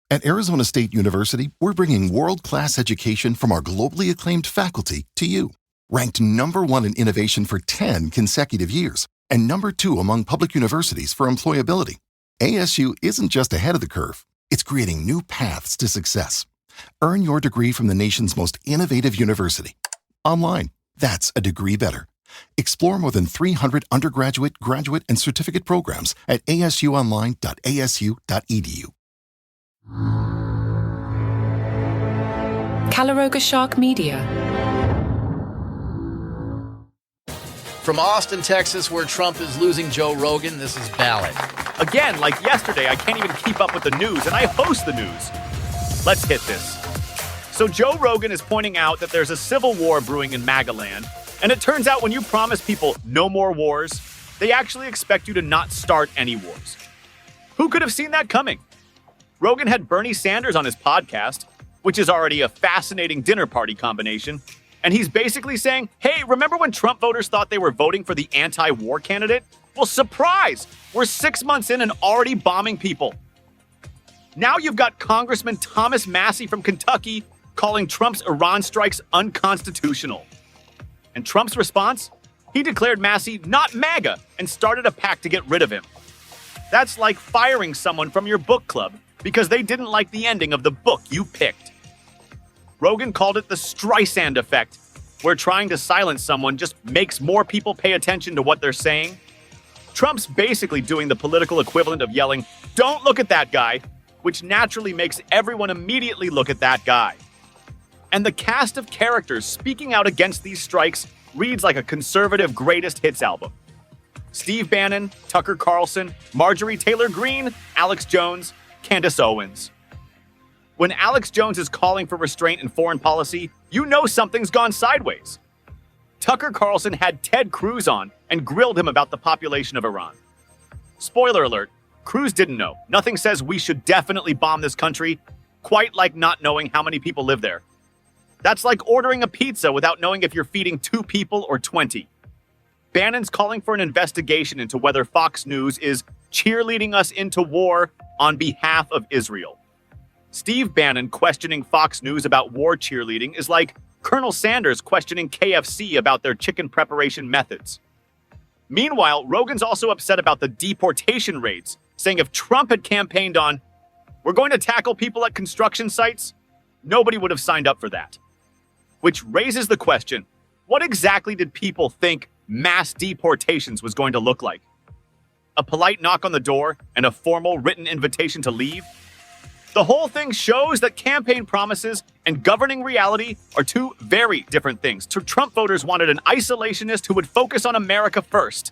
At Arizona State University, we're bringing world-class education from our globally acclaimed faculty to you. Ranked #1 in innovation for 10 consecutive years and #2 among public universities for employability, ASU isn't just ahead of the curve, it's creating new paths to success. Earn your degree from the nation's most innovative university. Online, that's a degree better. Explore more than 300 undergraduate, graduate, and certificate programs at asuonline.asu.edu. Calaroga Shark Media. From Austin, Texas, where Trump is losing Joe Rogan, this is Ballot. Again, like yesterday, I can't even keep up with the news, and I host the news. Let's hit this. So Joe Rogan is pointing out that there's a civil war brewing in MAGA land, and it turns out when you promise people no more wars, they actually expect you to not start any wars. Who could have seen that coming? Rogan had Bernie Sanders on his podcast, which is already a fascinating dinner party combination, and he's basically saying, hey, remember when Trump voters thought they were voting for the anti-war candidate? Well, surprise! We're 6 months in and already bombing people. Now you've got Congressman Thomas Massie from Kentucky calling Trump's Iran strikes unconstitutional. And Trump's response? He declared Massie not MAGA and started a pact to get rid of him. That's like firing someone from your book club because they didn't like the ending of the book you picked. Rogan called it the Streisand-effect, where trying to silence someone just makes more people pay attention to what they're saying. Trump's basically doing the political equivalent of yelling, "Don't look at that guy," which naturally makes everyone immediately look at that guy. And the cast of characters speaking out against these strikes reads like a conservative greatest hits album. Steve Bannon, Tucker Carlson, Marjorie Taylor Greene, Alex Jones, Candace Owens. When Alex Jones is calling for restraint in foreign policy, you know something's gone sideways. Tucker Carlson had Ted Cruz on and grilled him about the population of Iran. Spoiler alert, Cruz didn't know. Nothing says we should definitely bomb this country, quite like not knowing how many people live there. That's like ordering a pizza without knowing if you're feeding 2 people or 20. Bannon's calling for an investigation into whether Fox News is cheerleading us into war on behalf of Israel. Steve Bannon questioning Fox News about war cheerleading is like Colonel Sanders questioning KFC about their chicken preparation methods. Meanwhile, Rogan's also upset about the deportation raids, saying if Trump had campaigned on, "We're going to tackle people at construction sites," nobody would have signed up for that. Which raises the question, what exactly did people think mass deportations was going to look like? A polite knock on the door and a formal written invitation to leave? The whole thing shows that campaign promises and governing reality are two very different things. Trump voters wanted an isolationist who would focus on America first.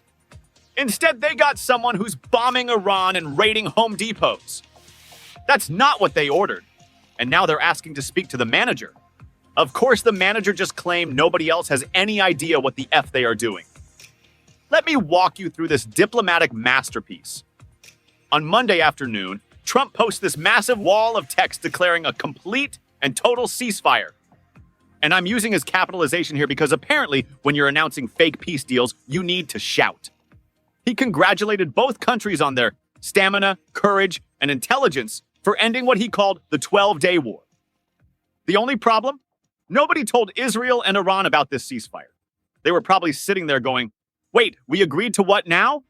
Instead, they got someone who's bombing Iran and raiding Home Depots. That's not what they ordered. And now they're asking to speak to the manager. Of course, the manager just claimed nobody else has any idea what the F they are doing. Let me walk you through this diplomatic masterpiece. On Monday afternoon, Trump posts this massive wall of text declaring a complete and total ceasefire. And I'm using his capitalization here because apparently when you're announcing fake peace deals, you need to shout. He congratulated both countries on their stamina, courage, and intelligence for ending what he called the 12-day war. The only problem? Nobody told Israel and Iran about this ceasefire. They were probably sitting there going, wait, we agreed to what now?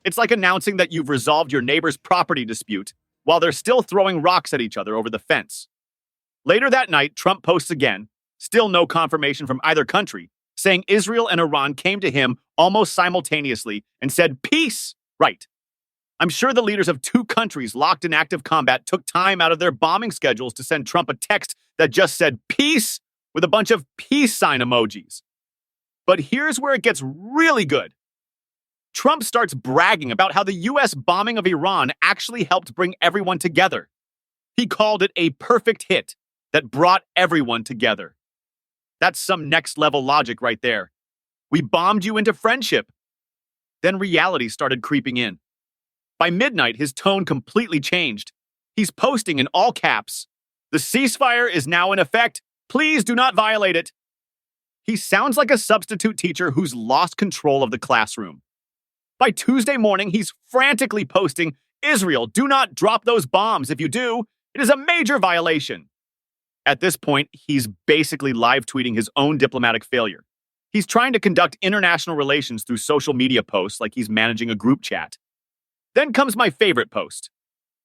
It's like announcing that you've resolved your neighbor's property dispute while they're still throwing rocks at each other over the fence. Later that night, Trump posts again, still no confirmation from either country, saying Israel and Iran came to him almost simultaneously and said, peace! Right. I'm sure the leaders of 2 countries locked in active combat took time out of their bombing schedules to send Trump a text that just said peace with a bunch of peace sign emojis. But here's where it gets really good. Trump starts bragging about how the U.S. bombing of Iran actually helped bring everyone together. He called it a perfect hit that brought everyone together. That's some next-level logic right there. We bombed you into friendship. Then reality started creeping in. By midnight, his tone completely changed. He's posting in all caps, "The ceasefire is now in effect. Please do not violate it." He sounds like a substitute teacher who's lost control of the classroom. By Tuesday morning, he's frantically posting, "Israel, do not drop those bombs. If you do, It is a major violation. At this point, he's basically live tweeting his own diplomatic failure. He's trying to conduct international relations through social media posts like he's managing a group chat. Then comes my favorite post.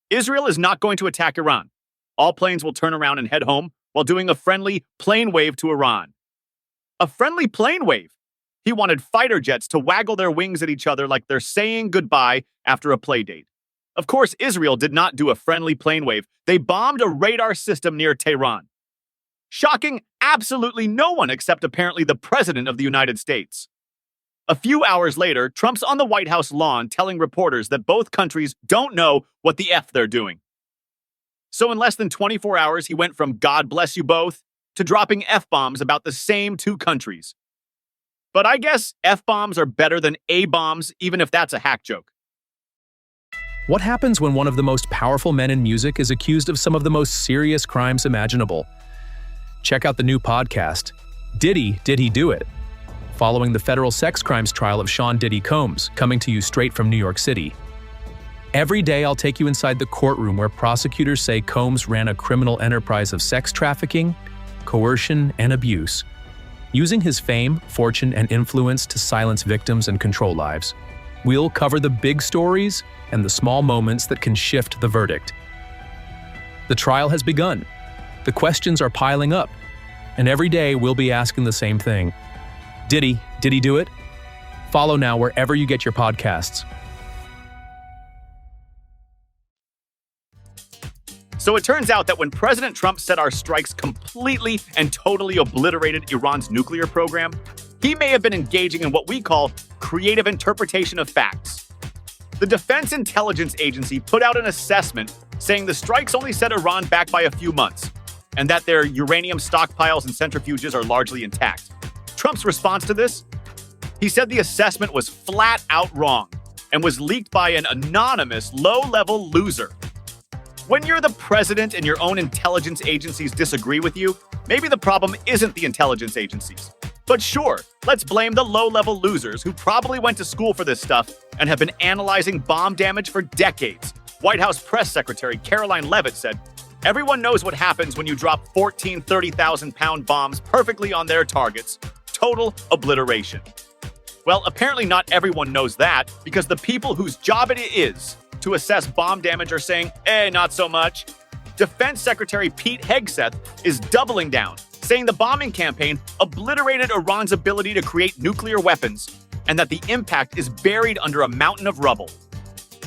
Israel is not going to attack Iran. All planes will turn around and head home while doing a friendly plane wave to Iran. A friendly plane wave? He wanted fighter jets to waggle their wings at each other like they're saying goodbye after a play date. Of course, Israel did not do a friendly plane wave. They bombed a radar system near Tehran. Shocking absolutely no one except apparently the President of the United States. A few hours later, Trump's on the White House lawn telling reporters that both countries don't know what the F they're doing. So in less than 24 hours, he went from God bless you both to dropping F-bombs about the same two countries. But I guess F-bombs are better than A-bombs, even if that's a hack joke. What happens when one of the most powerful men in music is accused of some of the most serious crimes imaginable? Check out the new podcast, Did He Do It? Following the federal sex crimes trial of Sean Diddy Combs, coming to you straight from New York City. Every day I'll take you inside the courtroom where prosecutors say Combs ran a criminal enterprise of sex trafficking, coercion, and abuse, using his fame, fortune, and influence to silence victims and control lives. We'll cover the big stories and the small moments that can shift the verdict. The trial has begun. The questions are piling up, and every day we'll be asking the same thing. Did he do it? Follow now wherever you get your podcasts. So it turns out that when President Trump said our strikes completely and totally obliterated Iran's nuclear program, he may have been engaging in what we call creative interpretation of facts. The Defense Intelligence Agency put out an assessment saying the strikes only set Iran back by a few months, and that their uranium stockpiles and centrifuges are largely intact. Trump's response to this? He said the assessment was flat out wrong and was leaked by an anonymous, low-level loser. When you're the president and your own intelligence agencies disagree with you, maybe the problem isn't the intelligence agencies. But sure, let's blame the low-level losers who probably went to school for this stuff and have been analyzing bomb damage for decades. White House Press Secretary Caroline Leavitt said, "Everyone knows what happens when you drop 14 30,000-pound bombs perfectly on their targets. Total obliteration." Well, apparently not everyone knows that, because the people whose job it is to assess bomb damage are saying, not so much. Defense Secretary Pete Hegseth is doubling down, saying the bombing campaign obliterated Iran's ability to create nuclear weapons, and that the impact is buried under a mountain of rubble.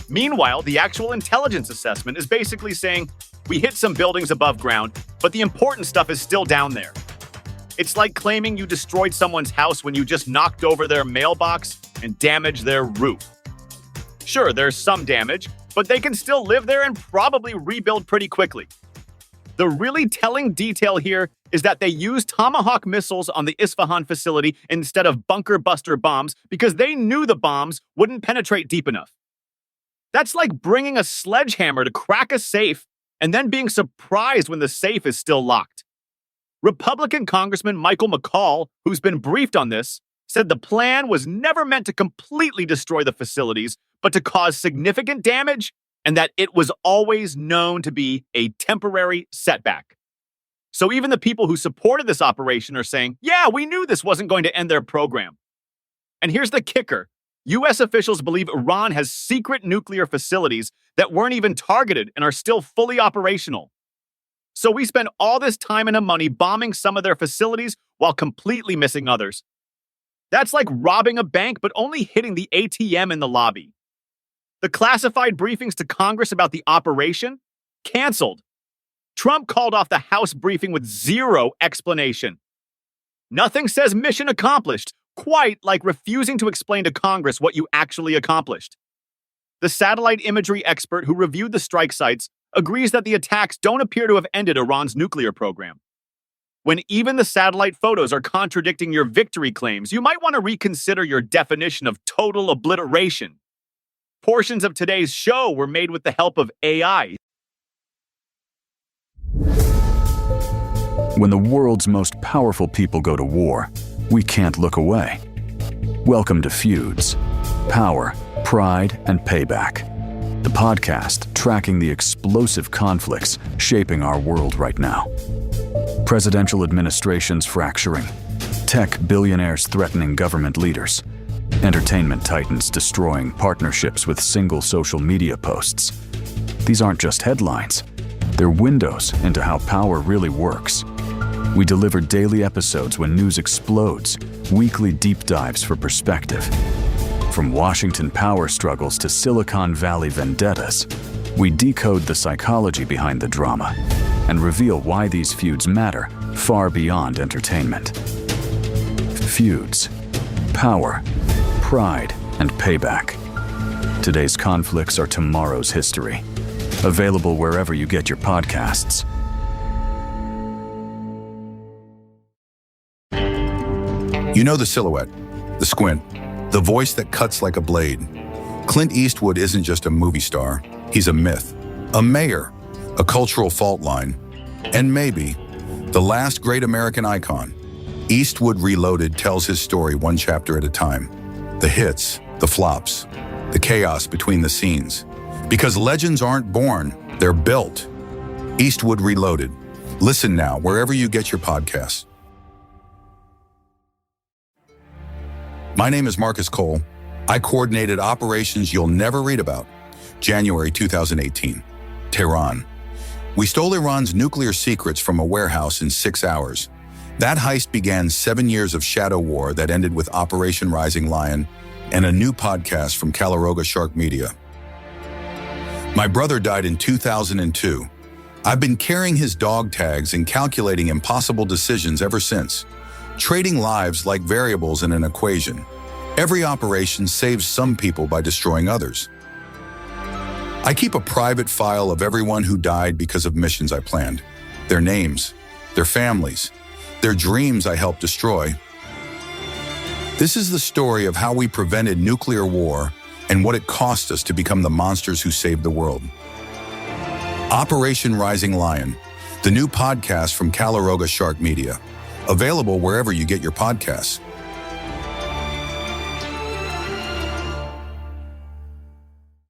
Meanwhile, the actual intelligence assessment is basically saying, we hit some buildings above ground, but the important stuff is still down there. It's like claiming you destroyed someone's house when you just knocked over their mailbox and damaged their roof. Sure, there's some damage, but they can still live there and probably rebuild pretty quickly. The really telling detail here is that they used Tomahawk missiles on the Isfahan facility instead of bunker buster bombs because they knew the bombs wouldn't penetrate deep enough. That's like bringing a sledgehammer to crack a safe and then being surprised when the safe is still locked. Republican Congressman Michael McCall, who's been briefed on this, said the plan was never meant to completely destroy the facilities, but to cause significant damage, and that it was always known to be a temporary setback. So even the people who supported this operation are saying, yeah, we knew this wasn't going to end their program. And here's the kicker. U.S. officials believe Iran has secret nuclear facilities that weren't even targeted and are still fully operational. So we spend all this time and money bombing some of their facilities while completely missing others. That's like robbing a bank, but only hitting the ATM in the lobby. The classified briefings to Congress about the operation? Canceled. Trump called off the House briefing with zero explanation. Nothing says mission accomplished, quite like refusing to explain to Congress what you actually accomplished. The satellite imagery expert who reviewed the strike sites agrees that the attacks don't appear to have ended Iran's nuclear program. When even the satellite photos are contradicting your victory claims, you might want to reconsider your definition of total obliteration. Portions of today's show were made with the help of AI. When the world's most powerful people go to war, we can't look away. Welcome to Feuds. Power, pride, and payback. the podcast tracking the explosive conflicts shaping our world right now. Presidential administrations fracturing, tech billionaires threatening government leaders, entertainment titans destroying partnerships with single social media posts. These aren't just headlines, they're windows into how power really works. We deliver daily episodes when news explodes, weekly deep dives for perspective. From Washington power struggles to Silicon Valley vendettas, we decode the psychology behind the drama and reveal why these feuds matter far beyond entertainment. Feuds, power, pride, and payback. Today's conflicts are tomorrow's history. Available wherever you get your podcasts. You know the silhouette, the squint, the voice that cuts like a blade. Clint Eastwood isn't just a movie star, he's a myth, a mayor, a cultural fault line, and maybe the last great American icon. Eastwood Reloaded tells his story one chapter at a time. The hits, the flops, the chaos between the scenes. Because legends aren't born, they're built. Eastwood Reloaded. Listen now wherever you get your podcasts. My name is Marcus Cole. I coordinated operations you'll never read about. January 2018, Tehran. We stole Iran's nuclear secrets from a warehouse in 6 hours. That heist began 7 years of shadow war that ended with Operation Rising Lion and a new podcast from Calaroga Shark Media. My brother died in 2002. I've been carrying his dog tags and calculating impossible decisions ever since, trading lives like variables in an equation. Every operation saves some people by destroying others. I keep a private file of everyone who died because of missions I planned. Their names, their families, their dreams I helped destroy. This is the story of how we prevented nuclear war and what it cost us to become the monsters who saved the world. Operation Rising Lion, the new podcast from Calaroga Shark Media. Available wherever you get your podcasts.